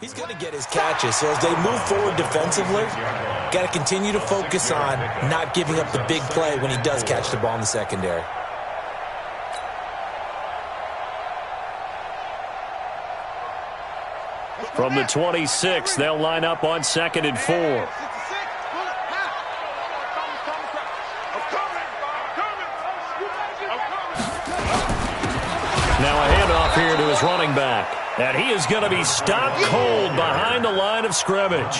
He's going to get his catches, so as they move forward defensively, got to continue to focus on not giving up the big play when he does catch the ball in the secondary. From the 26, they'll line up on 2nd and 4. Now a handoff here to his running back. And he is going to be stopped cold behind the line of scrimmage.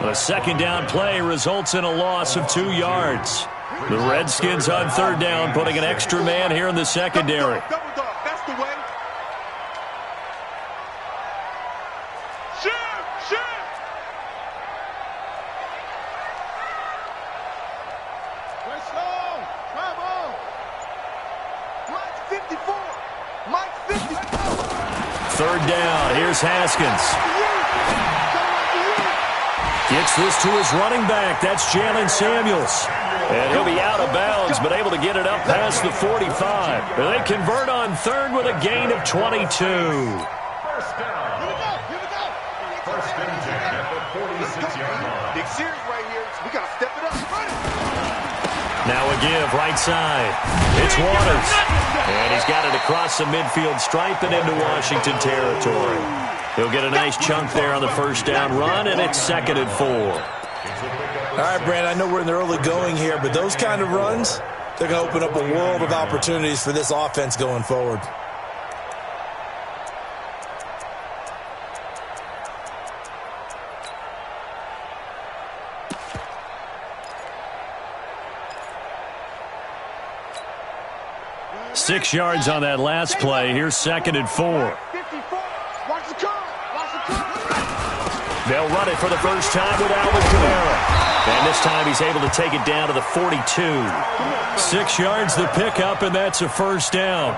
A second down play results in a loss of 2 yards. The Redskins on 3rd down, putting an extra man here in the secondary. That's the way. Third down, here's Haskins. Gets this to his running back. That's Jalen Samuels. And he'll be out of bounds, but able to get it up past the 45. They convert on 3rd with a gain of 22. First down. Here we go. First and 10 at the 46-yard line. Big series right here. We got to step it up. Now a give, right side. It's Waters. And he's got it across the midfield stripe and into Washington territory. He'll get a nice chunk there on the first down run, and it's 2nd and 4. All right, Brand, I know we're in the early going here, but those kind of runs, they're going to open up a world of opportunities for this offense going forward. Six yards on that last play. Here's 2nd and 4. They'll run it for the first time with Alvin Kamara. And this time he's able to take it down to the 42. 6 yards the pickup, and that's a first down.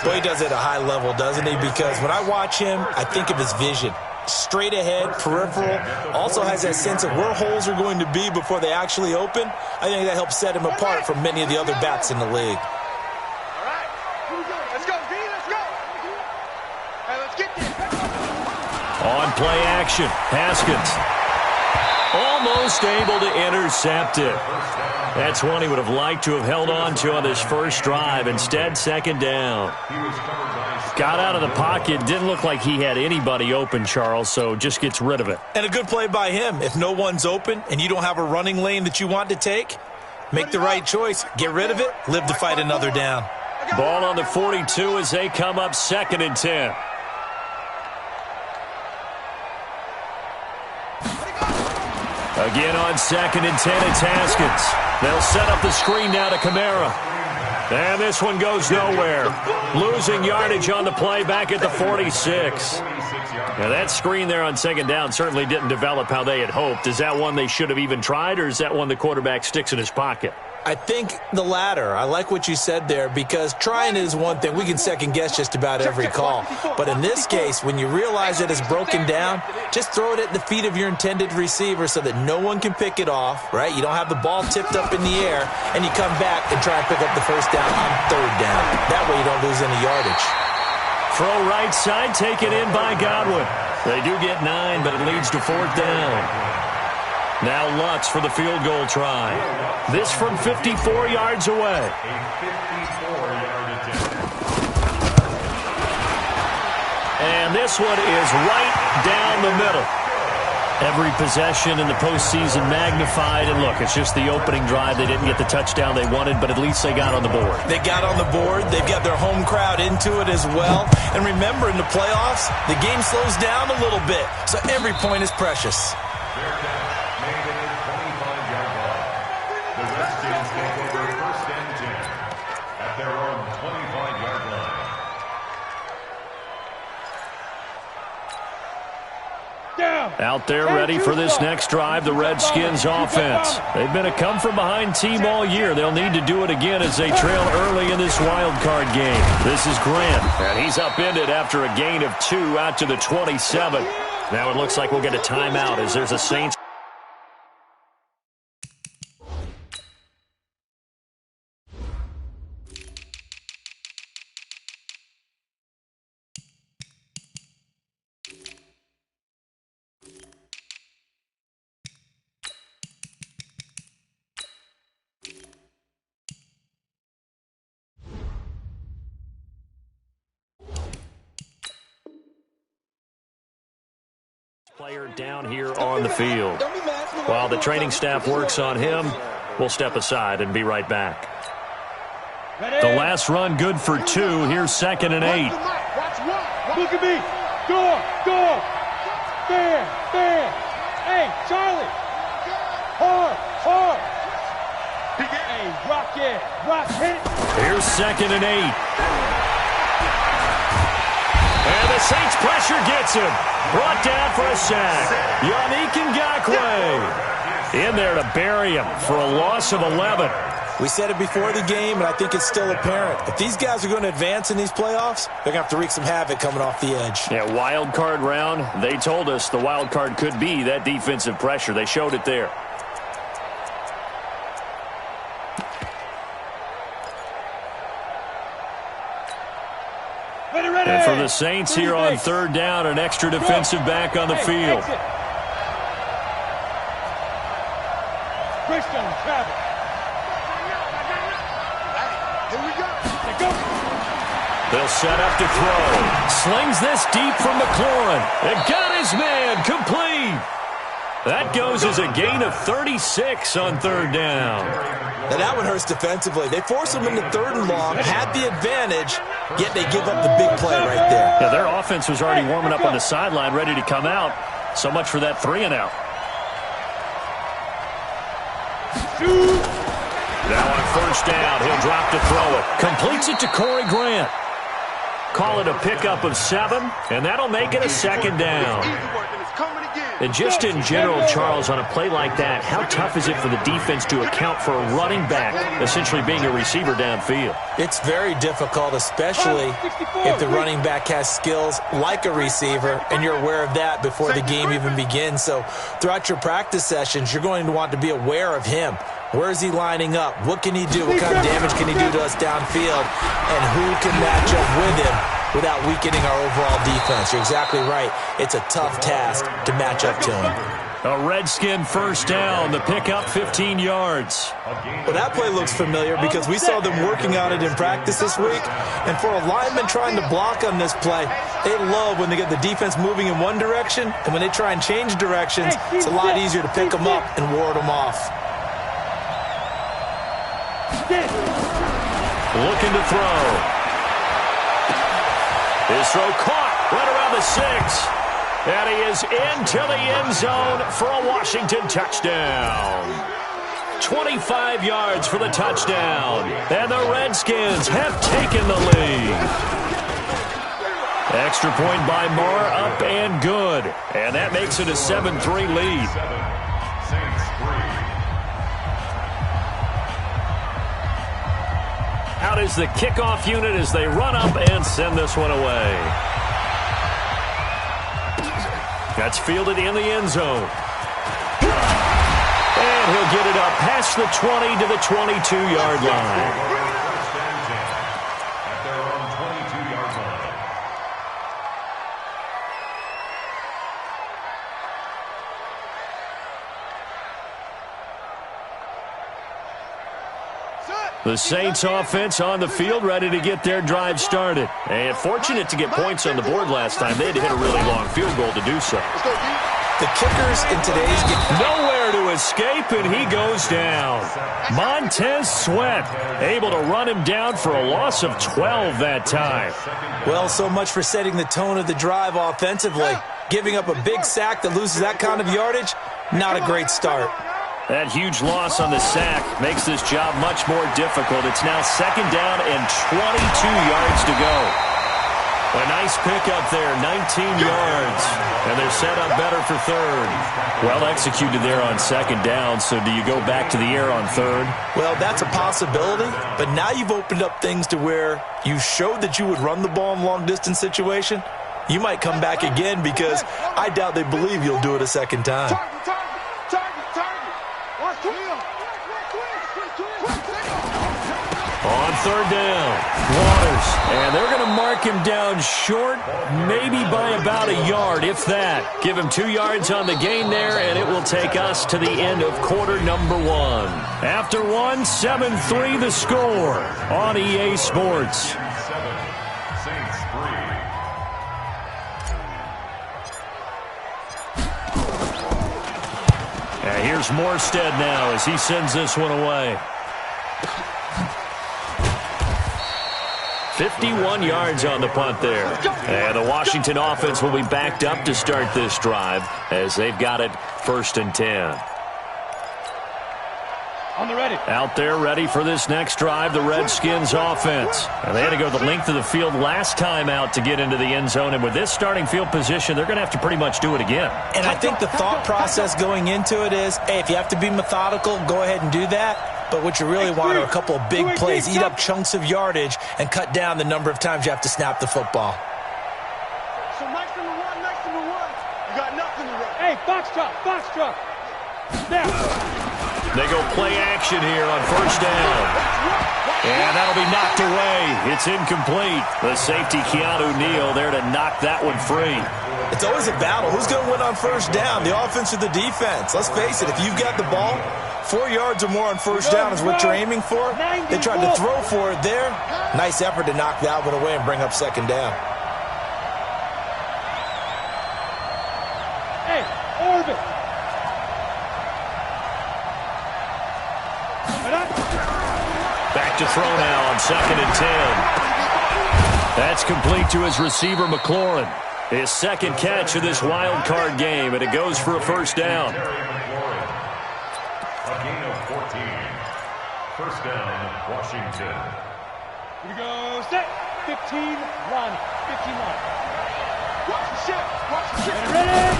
Well, he does it at a high level, doesn't he? Because when I watch him, I think of his vision. Straight ahead, peripheral, also has that sense of where holes are going to be before they actually open. I think that helps set him apart from many of the other backs in the league. On play action, Haskins almost able to intercept it. That's one he would have liked to have held on to on this first drive. Instead, 2nd down. Got out of the pocket. Didn't look like he had anybody open, Charles, so just gets rid of it. And a good play by him. If no one's open and you don't have a running lane that you want to take, make the right choice. Get rid of it. Live to fight another down. Ball on the 42 as they come up 2nd and 10. Again on 2nd and 10, it's Haskins. They'll set up the screen now to Kamara. And this one goes nowhere. Losing yardage on the play back at the 46. Now that screen there on 2nd down certainly didn't develop how they had hoped. Is that one they should have even tried, or is that one the quarterback sticks in his pocket? I think the latter. I like what you said there, because trying is one thing. We can second-guess just about every call. But in this case, when you realize that it's broken down, just throw it at the feet of your intended receiver so that no one can pick it off, right? You don't have the ball tipped up in the air, and you come back and try and pick up the first down on 3rd down. That way you don't lose any yardage. Throw right side, taken in by Godwin. They do get 9, but it leads to 4th down. Now Lutz for the field goal try. This from 54 yards away. And this one is right down the middle. Every possession in the postseason magnified. And look, it's just the opening drive. They didn't get the touchdown they wanted, but at least they got on the board. They got on the board. They've got their home crowd into it as well. And remember, in the playoffs, the game slows down a little bit. So every point is precious. Out there ready for this next drive, the Redskins offense. They've been a come-from-behind team all year. They'll need to do it again as they trail early in this wild card game. This is Grant, and he's upended after a gain of 2 out to the 27. Now it looks like we'll get a timeout as there's a Saints Player down here on the field. While the training staff works on him, we'll step aside and be right back. The last run good for 2. Here's 2nd and 8. Look at me. Go. Fair. Hey, Charlie. Hard. Hey, rock it. Hit it. Here's 2nd and 8. And the Saints pressure gets him. Brought down for a sack. Yannick Ngakoue in there to bury him for a loss of 11. We said it before the game, and I think it's still apparent. If these guys are going to advance in these playoffs, they're going to have to wreak some havoc coming off the edge. Yeah, wild card round. They told us the wild card could be that defensive pressure. They showed it there. And for the Saints here on 3rd down, an extra defensive back on the field. They'll set up to throw. Slings this deep from McLaurin. It got his man complete. That goes as a gain of 36 on 3rd down. Now that one hurts defensively. They force him into 3rd and long, had the advantage, yet they give up the big play right there. Yeah, their offense was already warming up on the sideline, ready to come out. So much for that 3 and out. Now on 1st down, he'll drop to throw it. Completes it to Corey Grant. Call it a pickup of 7, and that'll make it a 2nd down. And just in general, Charles, on a play like that, how tough is it for the defense to account for a running back essentially being a receiver downfield? It's very difficult, especially if the running back has skills like a receiver, and you're aware of that before the game even begins. So throughout your practice sessions, you're going to want to be aware of him. Where is he lining up? What can he do? What kind of damage can he do to us downfield? And who can match up with him without weakening our overall defense? You're exactly right. It's a tough task to match up to him. A Redskin 1st down. The pickup 15 yards. Well, that play looks familiar because we saw them working on it in practice this week. And for a lineman trying to block on this play, they love when they get the defense moving in one direction. And when they try and change directions, it's a lot easier to pick them up and ward them off. Looking to throw. His throw caught right around the 6. And he is into the end zone for a Washington touchdown. 25 yards for the touchdown. And the Redskins have taken the lead. Extra point by Marr, up and good. And that makes it a 7-3 lead. Out is the kickoff unit as they run up and send this one away. That's fielded in the end zone. And he'll get it up past the 20 to the 22-yard line. The Saints offense on the field, ready to get their drive started. And fortunate to get points on the board last time. They had to hit a really long field goal to do so. The kickers in today's game. Nowhere to escape, and he goes down. Montez Sweat able to run him down for a loss of 12 that time. Well, so much for setting the tone of the drive offensively. Giving up a big sack that loses that kind of yardage, not a great start. That huge loss on the sack makes this job much more difficult. It's now 2nd down and 22 yards to go. A nice pickup there, 19 yards. And they're set up better for 3rd. Well executed there on 2nd down, so do you go back to the air on 3rd? Well, that's a possibility, but now you've opened up things to where you showed that you would run the ball in long-distance situation. You might come back again because I doubt they believe you'll do it a 2nd time. On 3rd down, Waters. And they're going to mark him down short, maybe by about a yard, if that. Give him 2 yards on the gain there, and it will take us to the end of quarter number 1. After 1, 7-3 the score on EA Sports. Here's Morstead now as he sends this one away. 51 yards on the punt there. And the Washington offense will be backed up to start this drive as they've got it 1st and 10. On the ready. Out there ready for this next drive, the Redskins offense. And they had to go the length of the field last time out to get into the end zone. And with this starting field position, they're going to have to pretty much do it again. And I think the thought process going into it is, hey, if you have to be methodical, go ahead and do that. But what you really want are a couple of big plays, eat up chunks of yardage, and cut down the number of times you have to snap the football. So nice number one. You got nothing to run. Hey, box truck. Now. They go play action here on 1st down. And that'll be knocked away. It's incomplete. The safety, Keanu Neal, there to knock that one free. It's always a battle. Who's going to win on 1st down, the offense or the defense? Let's face it, if you've got the ball, 4 yards or more on 1st down is what you're aiming for. They tried to throw for it there. Nice effort to knock that one away and bring up 2nd down. Hey, Orbit. Back to throw now on 2nd and 10. That's complete to his receiver, McLaurin. His 2nd catch of this wild card game, and it goes for a 1st down. A gain of 14. 1st down, Washington. Here we go. Set. 15 line. Watch the ship. Ready.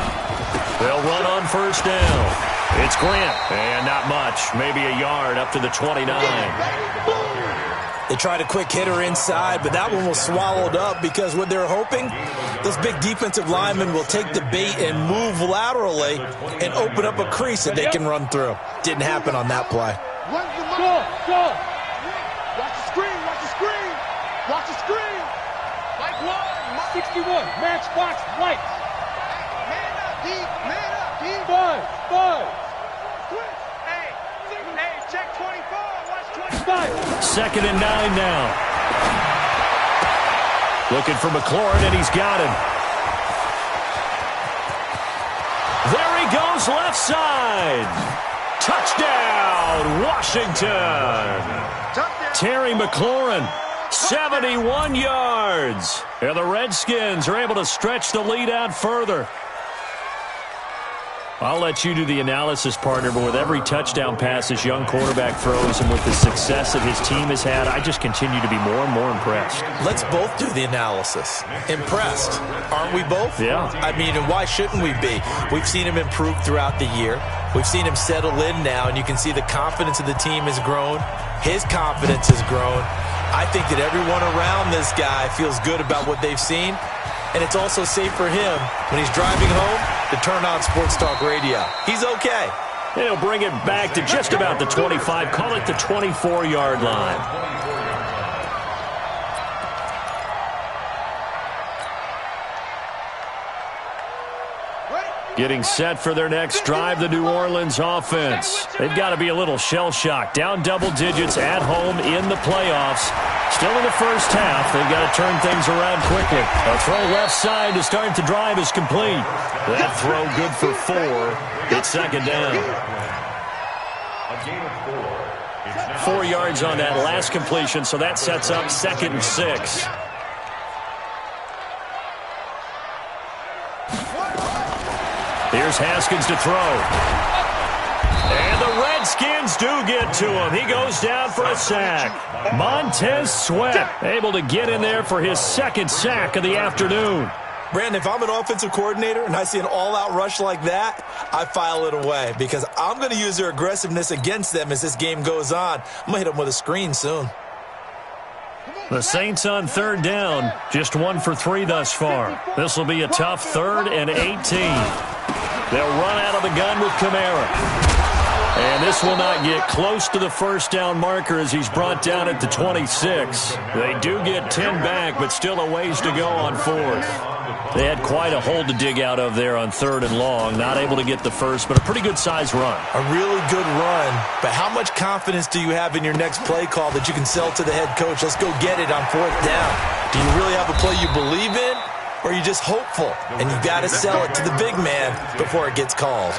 They'll run on 1st down. It's Grant, and not much. Maybe a yard up to the 29. They tried a quick hitter inside, but that one was swallowed up because what they're hoping, those big defensive linemen will take the bait and move laterally and open up a crease that they can run through. Didn't happen on that play. Go. Watch the screen. Like one. 61. Match box lights. Man up, D. Buzz. Hey, check 24. Watch 25. 2nd and 9 now. Looking for McLaurin, and he's got him. There he goes, left side. Touchdown, Washington. Terry McLaurin, 71 yards. And the Redskins are able to stretch the lead out further. I'll let you do the analysis, partner, but with every touchdown pass this young quarterback throws and with the success that his team has had, I just continue to be more and more impressed. Let's both do the analysis. Impressed. Aren't we both? Yeah. I mean, and why shouldn't we be? We've seen him improve throughout the year. We've seen him settle in now, and you can see the confidence of the team has grown. His confidence has grown. I think that everyone around this guy feels good about what they've seen, and it's also safe for him when he's driving home to turn on Sports Talk Radio. He's okay. He'll bring it back to just about the 25, call it the 24-yard line. Getting set for their next drive, the New Orleans offense. They've got to be a little shell-shocked. Down double digits at home in the playoffs. Still in the 1st half. They've got to turn things around quickly. A throw left side to start the drive is complete. That throw good for 4. It's 2nd down. A gain of 4. 4 yards on that last completion, so that sets up 2nd and 6. Here's Haskins to throw. And the Redskins do get to him. He goes down for a sack. Montez Sweat able to get in there for his 2nd sack of the afternoon. Brandon, if I'm an offensive coordinator and I see an all-out rush like that, I file it away because I'm going to use their aggressiveness against them as this game goes on. I'm going to hit them with a screen soon. The Saints on 3rd down, just 1 for 3 thus far. This will be a tough 3rd and 18. They'll run out of the gun with Kamara. And this will not get close to the 1st down marker as he's brought down at the 26. They do get 10 back, but still a ways to go on 4th. They had quite a hole to dig out of there on 3rd and long. Not able to get the first, but a pretty good-sized run. A really good run, but how much confidence do you have in your next play call that you can sell to the head coach? Let's go get it on 4th down. Do you really have a play you believe in? or are you just hopeful? And you got to sell it to the big man before it gets called.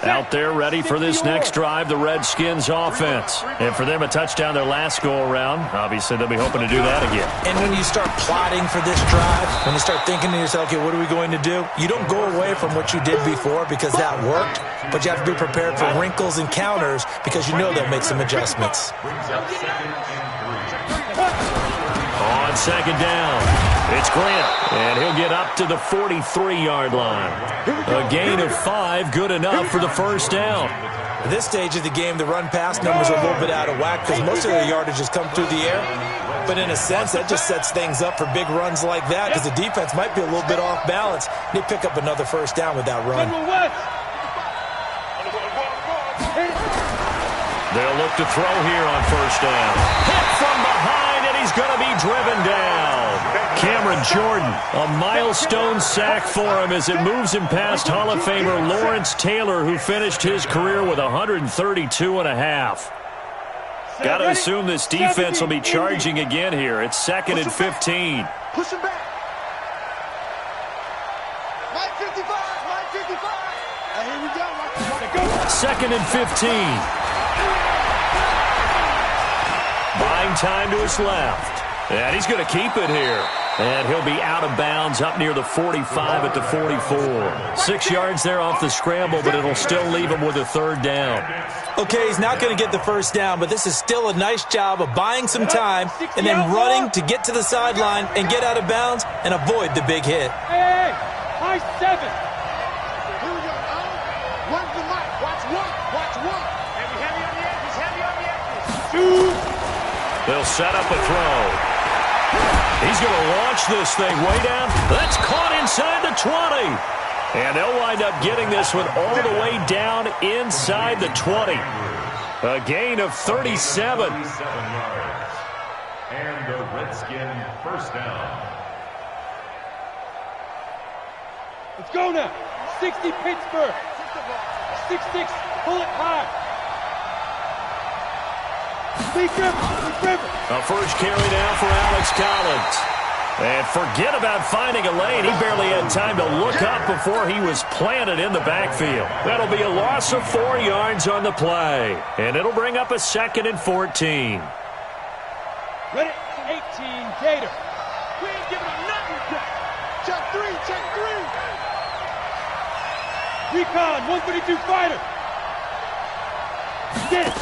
Out there ready for this next drive, the Redskins offense. And for them, a touchdown their last go-around. Obviously, they'll be hoping to do that again. And when you start plotting for this drive, when you start thinking to yourself, okay, what are we going to do? You don't go away from what you did before because that worked, but you have to be prepared for wrinkles and counters because you know they'll make some adjustments. On second down, it's Grant, and he'll get up to the 43-yard line. A gain of 5, good enough for the first down. At this stage of the game, the run-pass numbers are a little bit out of whack because most of their yardage has come through the air. But in a sense, that just sets things up for big runs like that because the defense might be a little bit off balance. They pick up another first down with that run. They'll look to throw here on first down. Hit from behind, and he's going to be driven down. Cameron Jordan, a milestone sack for him as it moves him past Hall of Famer Lawrence Taylor, who finished his career with 132.5. Got to assume this defense will be charging again here. It's 2nd and 15. Push him back. Line 55, line 55. Here we go. 2nd and 15. Buying time to his left. And he's going to keep it here. And he'll be out of bounds up near the 45 at the 44. 6 yards there off the scramble, but it'll still leave him with a third down. Okay, he's not going to get the first down, but this is still a nice job of buying some time and then running to get to the sideline and get out of bounds and avoid the big hit. Hey, high 7. Here we go. One's the mic. Watch one. Watch one. Heavy on the edges. Heavy on the edges. They'll set up a throw. He's going to launch this thing way down. That's caught inside the 20. And they'll wind up getting this one all the way down inside the 20. A gain of 37. And the Redskin first down. Let's go now. 60 Pittsburgh. 6-6. Pull it high. A first carry now for Alex Collins. And forget about finding a lane. He barely had time to look up before he was planted in the backfield. That'll be a loss of 4 yards on the play. And it'll bring up a 2nd and 14. Ready? 18, Gator. We ain't giving him nothing. Check 3, check 3. Recon, 132 fighter. Get it.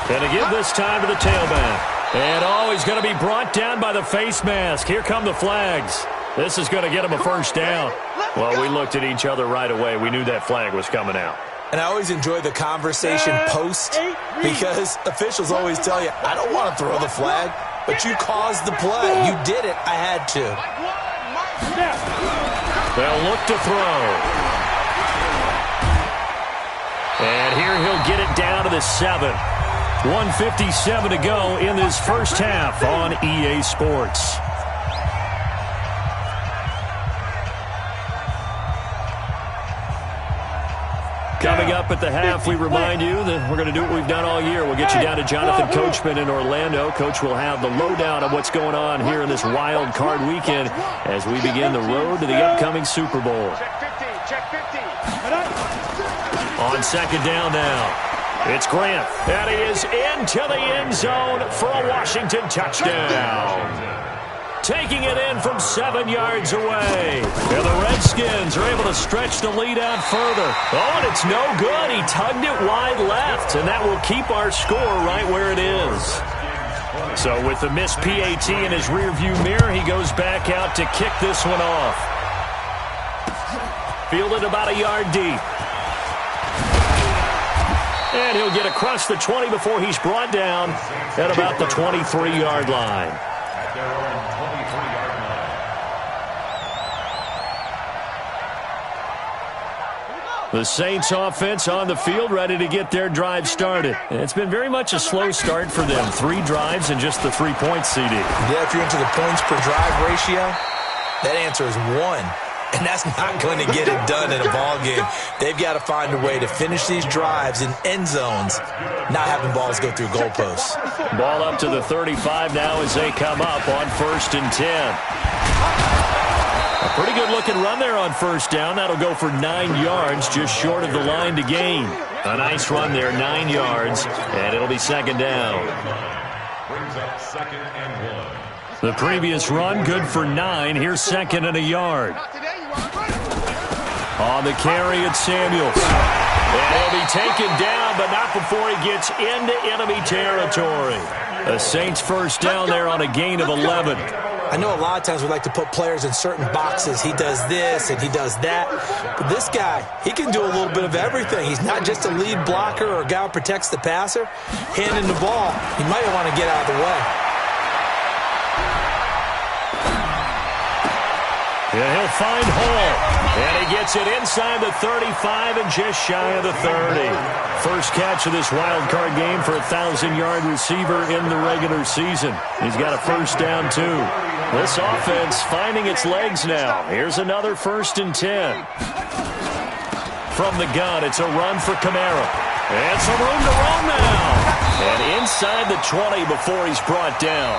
And to give this time to the tailback. And, he's going to be brought down by the face mask. Here come the flags. This is going to get him a first down. Well, we looked at each other right away. We knew that flag was coming out. And I always enjoy the conversation post because officials always tell you, I don't want to throw the flag, but you caused the play. You did it. I had to. They'll look to throw. And here he'll get it down to the 7. 1:57 to go in this first half on EA Sports. Coming up at the half, we remind you that we're going to do what we've done all year. We'll get you down to Jonathan Coachman in Orlando. Coach will have the lowdown of what's going on here in this wild card weekend as we begin the road to the upcoming Super Bowl. Check 50. On second down now. It's Grant, and he is into the end zone for a Washington touchdown. Taking it in from 7 yards away. And the Redskins are able to stretch the lead out further. Oh, and it's no good. He tugged it wide left, and that will keep our score right where it is. So with the missed PAT in his rearview mirror, he goes back out to kick this one off. Fielded about a yard deep. And he'll get across the 20 before he's brought down at about the 23-yard line. At their own 23-yard line. The Saints offense on the field, ready to get their drive started. And it's been very much a slow start for them. 3 drives and just the 3 points, CD. Yeah, if you're into the points per drive ratio, that answer is 1. And that's not going to get it done in a ball game. They've got to find a way to finish these drives in end zones, not having balls go through goalposts. Ball up to the 35 now as they come up on 1st and 10. A pretty good-looking run there on 1st down. That'll go for 9 yards, just short of the line to gain. A nice run there, 9 yards, and it'll be 2nd down. Brings up 2nd and 1. The previous run, good for 9. Here's 2nd and a yard. On the carry, it's Samuels. And he'll be taken down, but not before he gets into enemy territory. The Saints 1st down there on a gain of 11. I know a lot of times we like to put players in certain boxes. He does this and he does that. But this guy, he can do a little bit of everything. He's not just a lead blocker or a guy who protects the passer. Handing the ball, he might want to get out of the way. And he'll find Hall. And he gets it inside the 35 and just shy of the 30. First catch of this wild card game for a 1,000-yard receiver in the regular season. He's got a 1st down, too. This offense finding its legs now. Here's another 1st and 10. From the gun, it's a run for Kamara. And some room to roam now. And inside the 20 before he's brought down.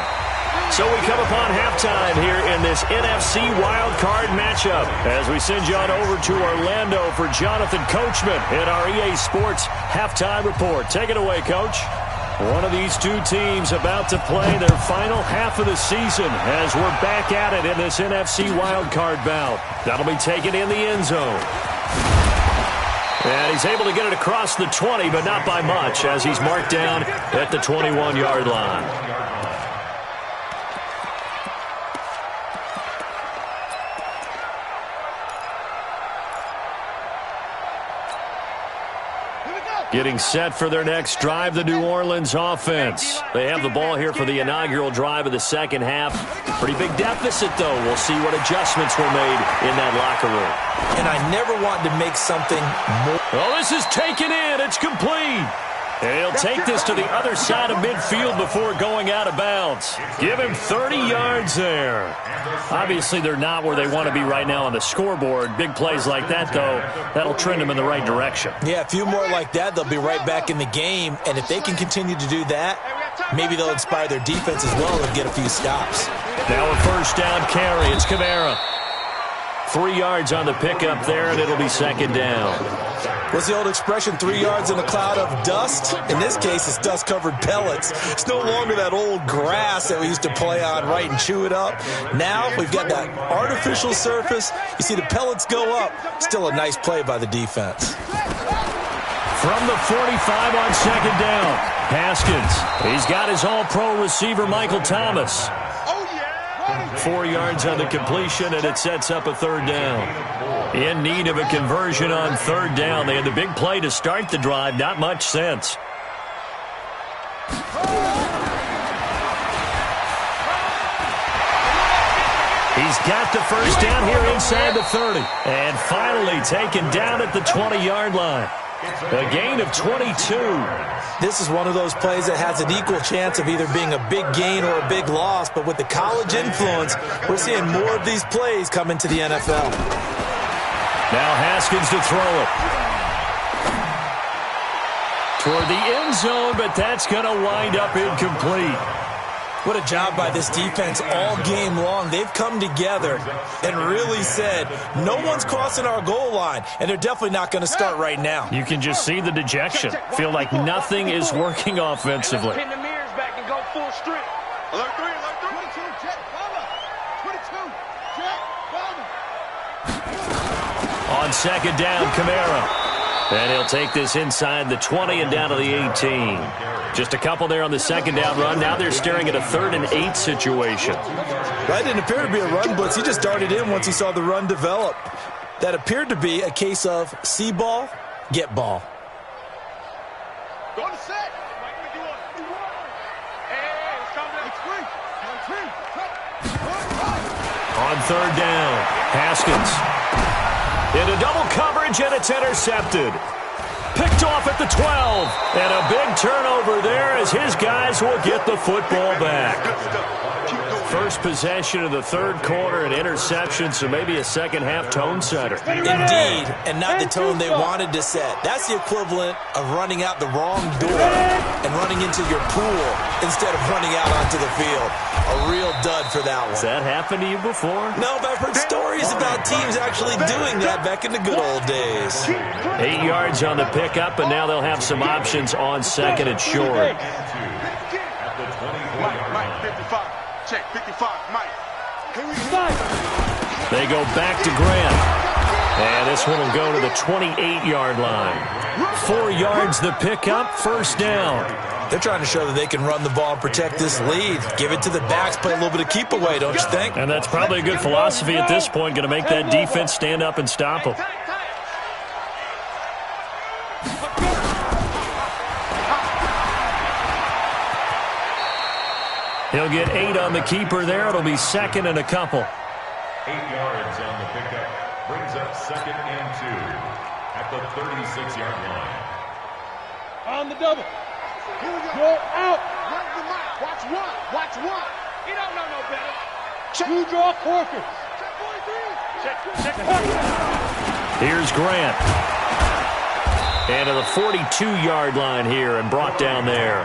So we come upon halftime here in this NFC wildcard matchup as we send you on over to Orlando for Jonathan Coachman in our EA Sports halftime report. Take it away, Coach. One of these two teams about to play their final half of the season as we're back at it in this NFC wildcard bout. That'll be taken in the end zone. And he's able to get it across the 20, but not by much as he's marked down at the 21-yard line. Getting set for their next drive, the New Orleans offense. They have the ball here for the inaugural drive of the second half. Pretty big deficit, though. We'll see what adjustments were made in that locker room. And I never want to make something more. Oh, this is taken in. It's complete. And he'll take this to the other side of midfield before going out of bounds. Give him 30 yards there. Obviously, they're not where they want to be right now on the scoreboard. Big plays like that, though, that'll trend them in the right direction. Yeah, a few more like that, they'll be right back in the game. And if they can continue to do that, maybe they'll inspire their defense as well and get a few stops. Now a 1st down carry. It's Kamara. 3 yards on the pickup there, and it'll be 2nd down. What's the old expression, 3 yards in a cloud of dust? In this case, it's dust-covered pellets. It's no longer that old grass that we used to play on, right, and chew it up. Now we've got that artificial surface. You see the pellets go up. Still a nice play by the defense. From the 45 on 2nd down, Haskins. He's got his all-pro receiver, Michael Thomas. 4 yards on the completion, and it sets up a 3rd down. In need of a conversion on 3rd down. They had the big play to start the drive. Not much sense. He's got the 1st down here inside the 30. And finally taken down at the 20-yard line. A gain of 22. This is one of those plays that has an equal chance of either being a big gain or a big loss, but with the college influence, we're seeing more of these plays come into the NFL. Now Haskins to throw it. Toward the end zone, but that's going to wind up incomplete. What a job by this defense all game long. They've come together and really said, no one's crossing our goal line, and they're definitely not going to start right now. You can just see the dejection. Feel like nothing is working offensively. Pin the mirrors back and go full strength. Alert 3, alert 3. 22, jet, bomber. 22, jet, bomber. On 2nd down, Kamara. And he'll take this inside the 20 and down to the 18. Just a couple there on the 2nd down run. Now they're staring at a 3rd and 8 situation. That didn't appear to be a run blitz. He just darted in once he saw the run develop. That appeared to be a case of see ball, get ball. Go to set. On 3rd down, Haskins. Into double coverage, and it's intercepted. Picked off at the 12. And a big turnover there as his guys will get the football back. First possession of the third quarter, an interception, so maybe a second-half tone setter. Indeed, and not the tone they wanted to set. That's the equivalent of running out the wrong door and running into your pool instead of running out onto the field. A real dud for that one. Has that happened to you before? No, but I've heard stories about teams actually doing that back in the good old days. 8 yards on the pickup, and now they'll have some options on second and short. Mike, 55. Check, 55, Mike. They go back to Grant. And this one will go to the 28-yard line. 4 yards the pickup, first down. They're trying to show that they can run the ball and protect this lead. Give it to the backs, play a little bit of keep away, don't you think? And that's probably a good philosophy at this point, going to make that defense stand up and stop them. He'll get 8 on the keeper there. It'll be second and a couple. 8 yards on the pickup. Brings up second and 2 at the 36-yard line. On the double. Go out. Watch one. Watch one. He don't know no better. Check. You draw Corkers. Check. Here's Grant. And to the 42-yard line here and brought down there.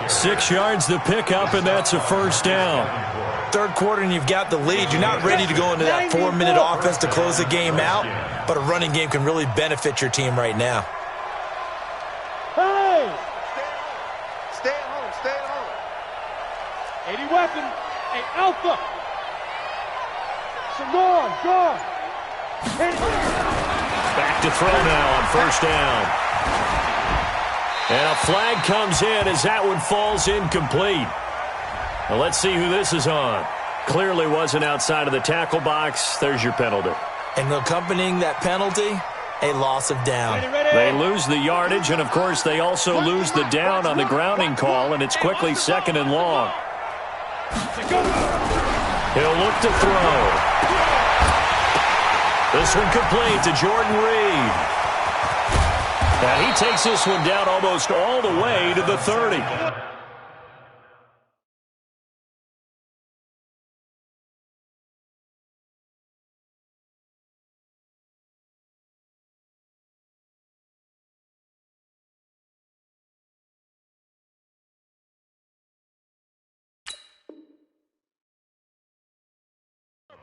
6 yards the pickup, and that's a first down. Third quarter and you've got the lead. You're not ready to go into that 4-minute offense to close the game out, but a running game can really benefit your team right now. Hey! Stay at home. Stay at home. 80 weapon. Hey, Alpha. Samar, guard. Back to throw now on first down. And a flag comes in as that one falls incomplete. Well, let's see who this is on. Clearly wasn't outside of the tackle box. There's your penalty. And accompanying that penalty, a loss of down. They lose the yardage, and, of course, they also lose the down on the grounding call, and it's quickly second and long. He'll look to throw. This one complete to Jordan Reed. And he takes this one down almost all the way to the 30.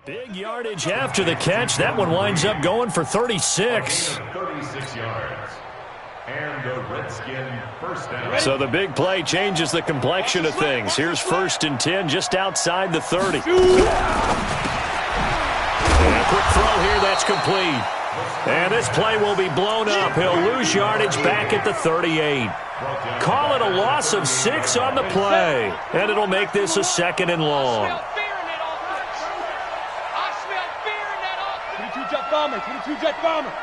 Big yardage after the catch. That one winds up going for 36. 36 yards. And the Redskin first down. So the big play changes the complexion of things. Here's first and 10 just outside the 30. And a quick throw here, that's complete. And this play will be blown up. He'll lose yardage back at the 38. Call it a loss of 6 on the play. And it'll make this a second and long. I smell fear in that offense. 22 jet bomber. 22 jet bomber.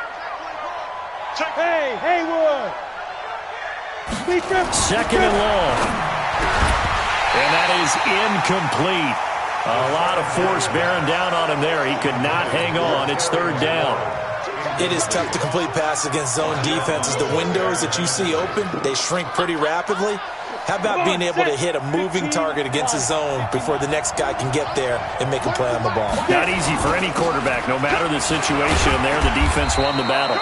Hey, Haywood. Second and long. And that is incomplete. A lot of force bearing down on him there. He could not hang on. It's third down. It is tough to complete passes against zone defenses. The windows that you see open, they shrink pretty rapidly. How about being able to hit a moving target against a zone before the next guy can get there and make a play on the ball? Not easy for any quarterback. No matter the situation there, the defense won the battle.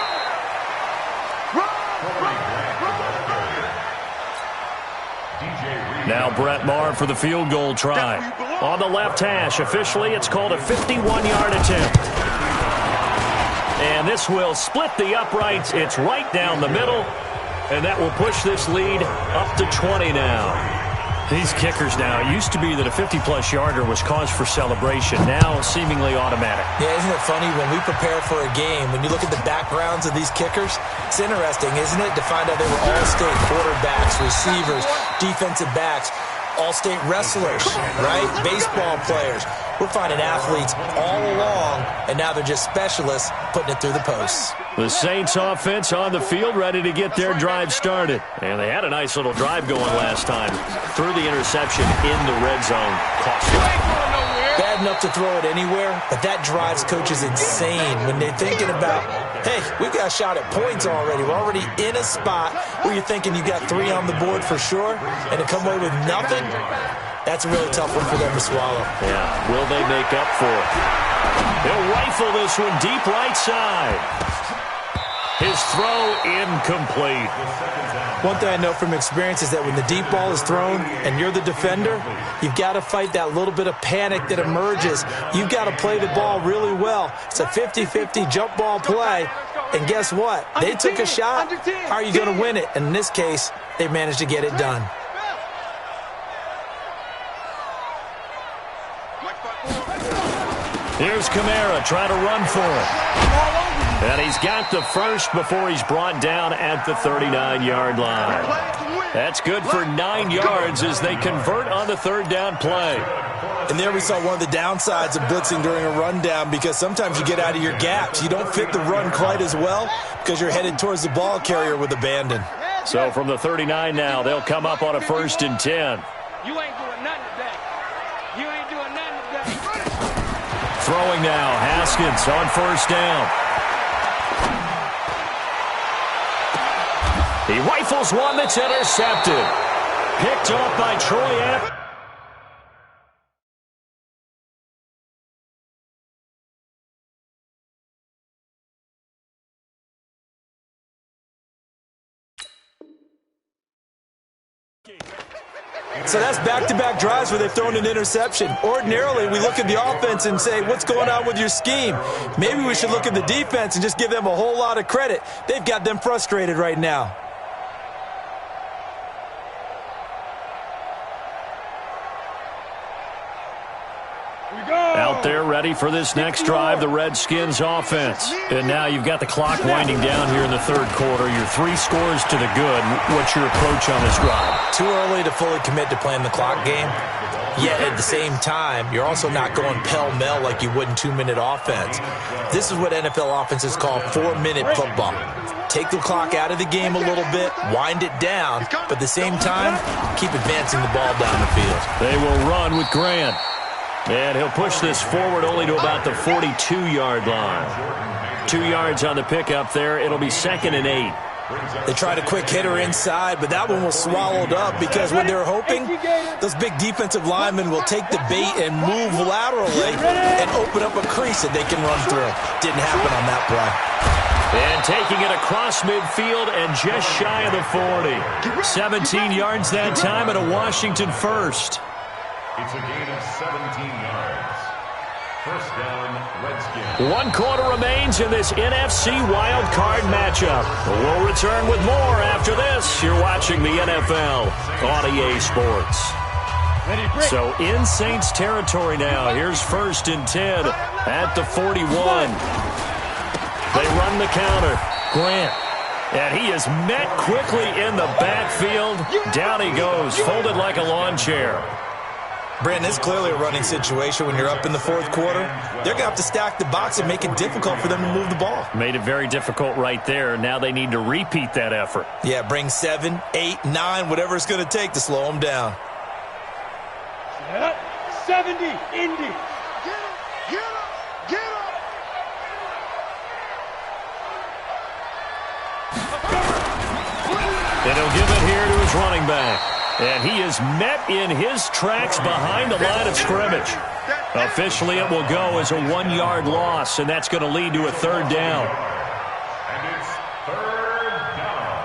Now Brett Maher for the field goal try. On the left hash, officially it's called a 51-yard attempt. And this will split the uprights. It's right down the middle. And that will push this lead up to 20 now. These kickers now, it used to be that a 50-plus yarder was cause for celebration. Now seemingly automatic. Yeah, isn't it funny when we prepare for a game, when you look at the backgrounds of these kickers, it's interesting, isn't it, to find out they were all-state quarterbacks, receivers, defensive backs, all-state wrestlers, right? Baseball players. We're finding athletes all along, and now they're just specialists putting it through the posts. The Saints offense on the field, ready to get their drive started. And they had a nice little drive going last time. Through the interception in the red zone. Cost them. Bad good enough to throw it anywhere, but that drives coaches insane when they're thinking about, hey, we've got a shot at points already. We're already in a spot where you're thinking you got 3 on the board for sure, and to come away with nothing, that's a really tough one for them to swallow. Yeah, will they make up for it? He'll rifle this one deep right side. His throw incomplete. One thing I know from experience is that when the deep ball is thrown and you're the defender, you've got to fight that little bit of panic that emerges. You've got to play the ball really well. It's a 50-50 jump ball play, and guess what? They took a shot. How are you going to win it? And in this case, they managed to get it done. Here's Kamara trying to run for it. And he's got the first before he's brought down at the 39-yard line. That's good for 9 yards as they convert on the third down play. And there we saw one of the downsides of blitzing during a rundown, because sometimes you get out of your gaps. You don't fit the run quite as well because you're headed towards the ball carrier with abandon. So from the 39 now, they'll come up on a 1st and 10. You ain't doing nothing today. You ain't doing nothing today. Throwing now, Haskins on 1st down. He rifles one that's intercepted. Picked off by Troy Evans. So that's back-to-back drives where they've thrown an interception. Ordinarily, we look at the offense and say, what's going on with your scheme? Maybe we should look at the defense and just give them a whole lot of credit. They've got them frustrated right now. Out there ready for this next drive, the Redskins offense. And now you've got the clock winding down here in the third quarter. You're 3 scores to the good. What's your approach on this drive? Too early to fully commit to playing the clock game. Yet at the same time, you're also not going pell-mell like you would in 2-minute offense. This is what NFL offenses call 4-minute football. Take the clock out of the game a little bit, wind it down, but at the same time, keep advancing the ball down the field. They will run with Grant. And he'll push this forward only to about the 42-yard line. 2 yards on the pickup there. It'll be 2nd and 8. They tried a quick hitter inside, but that one was swallowed up because when they're hoping, those big defensive linemen will take the bait and move laterally and open up a crease that they can run through. Didn't happen on that play. And taking it across midfield and just shy of the 40. 17 yards that time and a Washington first. It's a gain of 17 yards. 1st down, Redskins. 1 quarter remains in this NFC wild card matchup. We'll return with more after this. You're watching the NFL on EA Sports. So in Saints territory now. Here's 1st and 10 at the 41. They run the counter. Grant. And he is met quickly in the backfield. Down he goes, folded like a lawn chair. Brandon, it's clearly a running situation when you're up in the 4th quarter. They're going to have to stack the box and make it difficult for them to move the ball. Made it very difficult right there. Now they need to repeat that effort. Yeah, bring 7, 8, 9, whatever it's going to take to slow them down. 70, Indy. Get up, get up. And he'll give it here to his running back. And he is met in his tracks behind the line of scrimmage. Officially, it will go as a 1-yard loss, and that's going to lead to a 3rd down. And it's 3rd down.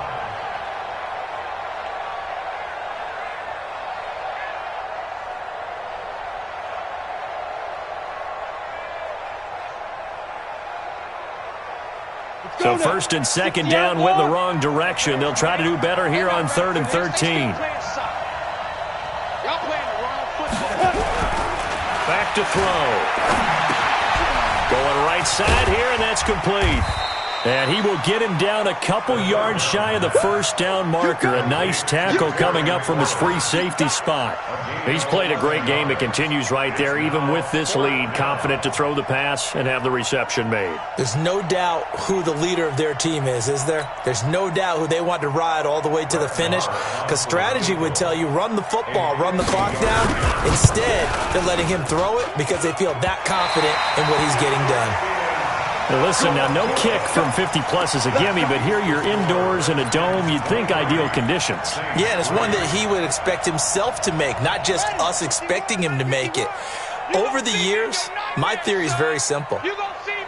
So 1st and 2nd down went the wrong direction. They'll try to do better here on 3rd and 13. Back to throw. Going right side here, and that's complete. And he will get him down a couple yards shy of the first down marker. A nice tackle coming up from his free safety spot. He's played a great game. It continues right there, even with this lead, confident to throw the pass and have the reception made. There's no doubt who the leader of their team is there? There's no doubt who they want to ride all the way to the finish, because strategy would tell you run the football, run the clock down. Instead, they're letting him throw it because they feel that confident in what he's getting done. Now listen, now no kick from 50-plus is a gimme, but here you're indoors in a dome. You'd think ideal conditions. Yeah, and it's one that he would expect himself to make, not just us expecting him to make it. Over the years, my theory is very simple.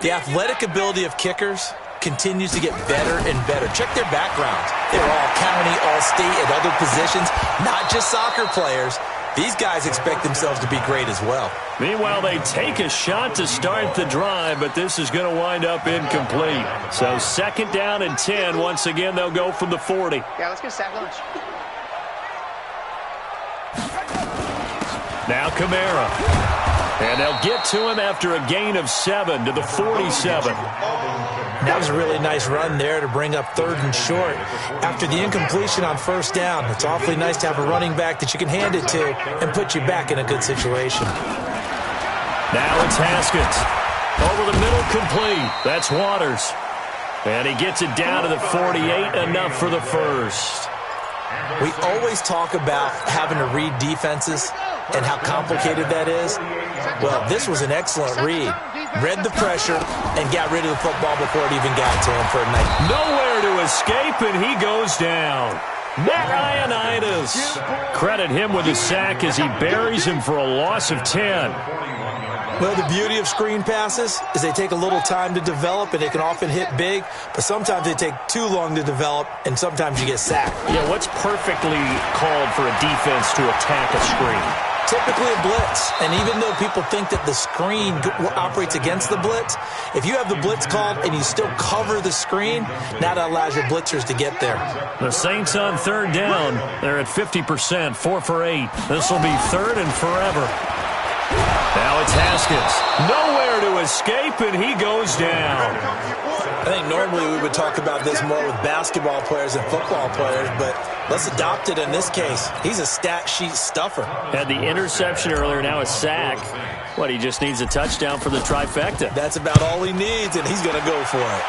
The athletic ability of kickers continues to get better and better. Check their backgrounds. They're all county, all state, at other positions, not just soccer players. These guys expect themselves to be great as well. Meanwhile, they take a shot to start the drive, but this is going to wind up incomplete. So second down and 10. Once again, they'll go from the 40. Yeah, let's get sack lunch. Now Kamara. And they'll get to him after a gain of 7 to the 47. That was a really nice run there to bring up 3rd and short. After the incompletion on first down, it's awfully nice to have a running back that you can hand it to and put you back in a good situation. Now it's Haskins. Over the middle, complete. That's Waters. And he gets it down to the 48, enough for the first. We always talk about having to read defenses and how complicated that is. Well, this was an excellent read. Read the pressure and got rid of the football before it even got to him for a night. Nowhere to escape, and he goes down. Matt Ioannidis. Credit him with his sack as he buries him for a loss of 10. Well, the beauty of screen passes is they take a little time to develop, and they can often hit big, but sometimes they take too long to develop, and sometimes you get sacked. Yeah, what's perfectly called for a defense to attack a screen? Typically a blitz, and even though people think that the screen operates against the blitz, if you have the blitz called and you still cover the screen, now that allows your blitzers to get there. The Saints on third down. They're at 50%, 4 for 8. This will be 3rd and forever. Now it's Haskins. Nowhere to escape, and he goes down. I think normally we would talk about this more with basketball players and football players, but let's adopt it in this case. He's a stat sheet stuffer. Had the interception earlier, now a sack. What, he just needs a touchdown for the trifecta. That's about all he needs, and he's going to go for it.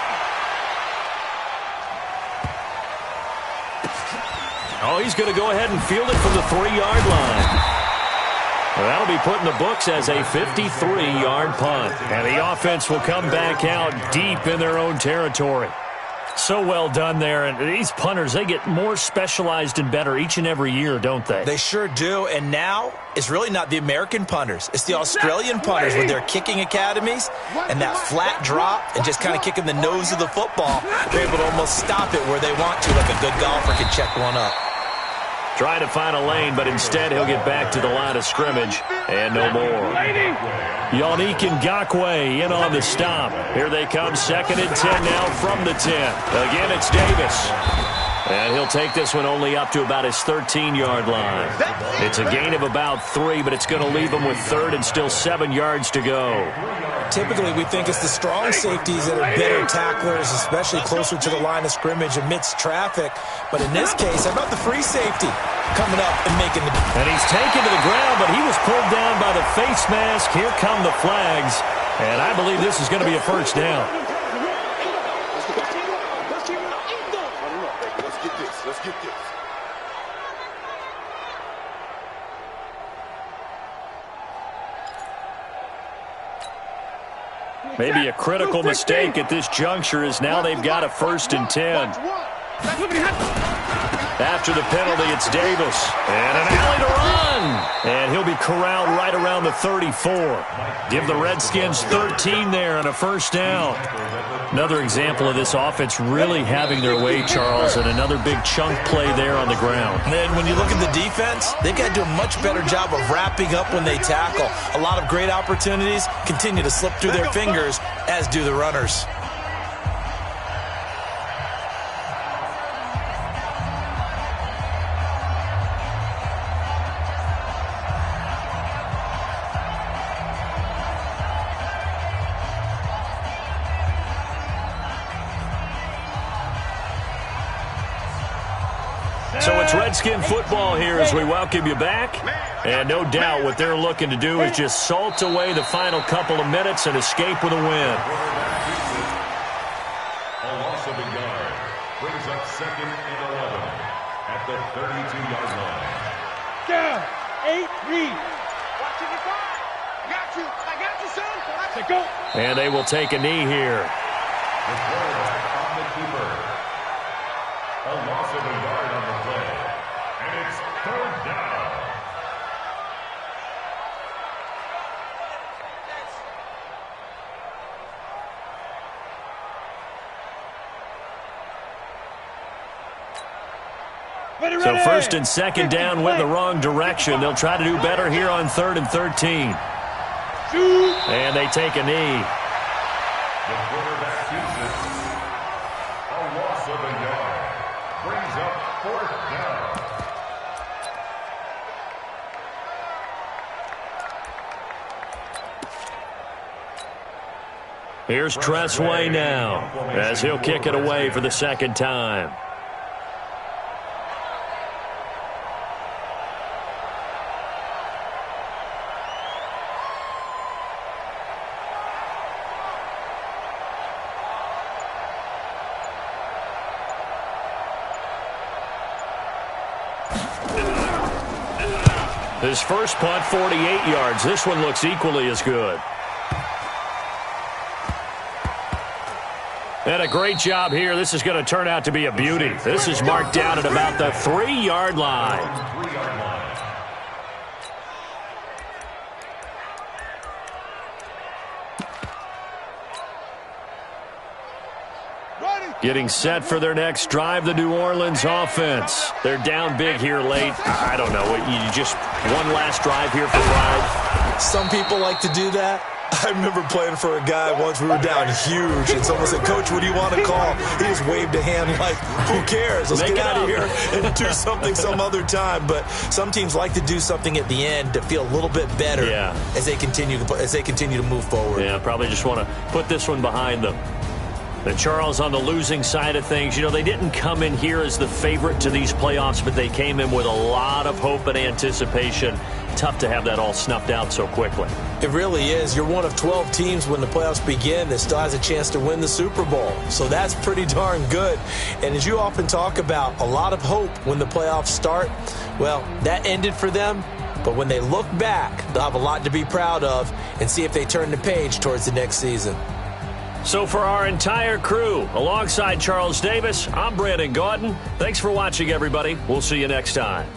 Oh, he's going to go ahead and field it from the 3-yard line. Well, that'll be put in the books as a 53-yard punt. And the offense will come back out deep in their own territory. So well done there. And these punters, they get more specialized and better each and every year, don't they? They sure do. And now it's really not the American punters. It's the Australian punters with their kicking academies and that flat drop and just kind of kicking the nose of the football. They're able to almost stop it where they want to, like a good golfer could check one up. Trying to find a lane, but instead he'll get back to the line of scrimmage and no more. Yannick Ngakoue in on the stop. Here they come, 2nd and 10 now from the 10. Again, it's Davis. And he'll take this one only up to about his 13-yard line. It's a gain of about 3, but it's going to leave him with 3rd and still 7 yards to go. Typically, we think it's the strong safeties that are better tacklers, especially closer to the line of scrimmage amidst traffic. But in this case, how about the free safety coming up and making the... And he's taken to the ground, but he was pulled down by the face mask. Here come the flags. And I believe this is going to be a first down. Let's get this. Maybe a critical mistake at this juncture is now they've got a 1st and 10. After the penalty, it's Davis. And an alley to run. And he'll be corralled right around the 34. Give the Redskins 13 there and a first down. Another example of this offense really having their way, Charles, and another big chunk play there on the ground. And then when you look at the defense, they've got to do a much better job of wrapping up when they tackle. A lot of great opportunities continue to slip through their fingers, as do the runners. So it's Redskin football here as we welcome you back. And no doubt what they're looking to do is just salt away the final couple of minutes and escape with a win. A loss of a yard brings up 2nd and 11 at the 32-yard line. Down. 8-3. Watching the clock. I got you, son. Say go. And they will take a knee here. The quarterback on the keeper. A loss of a yard on the play. And it's 3rd down. So 1st and 2nd down went the wrong direction. They'll try to do better here on 3rd and 13. And they take a knee. The quarterback keeps it. A loss of a yard brings up 4th down. Here's Tressway now as he'll kick it away for the 2nd time. His first punt, 48 yards. This one looks equally as good. And a great job here. This is going to turn out to be a beauty. This is marked down at about the 3-yard line. Getting set for their next drive, the New Orleans offense. They're down big here late. I don't know. You just one last drive here for pride. Some people like to do that. I remember playing for a guy once. We were down huge, and someone said, "Coach, what do you want to call?" He just waved a hand like, "Who cares? Let's get out of here and do something some other time." But some teams like to do something at the end to feel a little bit better as they continue to move forward. Yeah, probably just want to put this one behind them. And Charles, on the losing side of things, you know, they didn't come in here as the favorite to these playoffs, but they came in with a lot of hope and anticipation. Tough to have that all snuffed out so quickly. It really is. You're one of 12 teams when the playoffs begin that still has a chance to win the Super Bowl. So that's pretty darn good. And as you often talk about, a lot of hope when the playoffs start. Well, that ended for them. But when they look back, they'll have a lot to be proud of and see if they turn the page towards the next season. So for our entire crew, alongside Charles Davis, I'm Brandon Gaudin. Thanks for watching, everybody. We'll see you next time.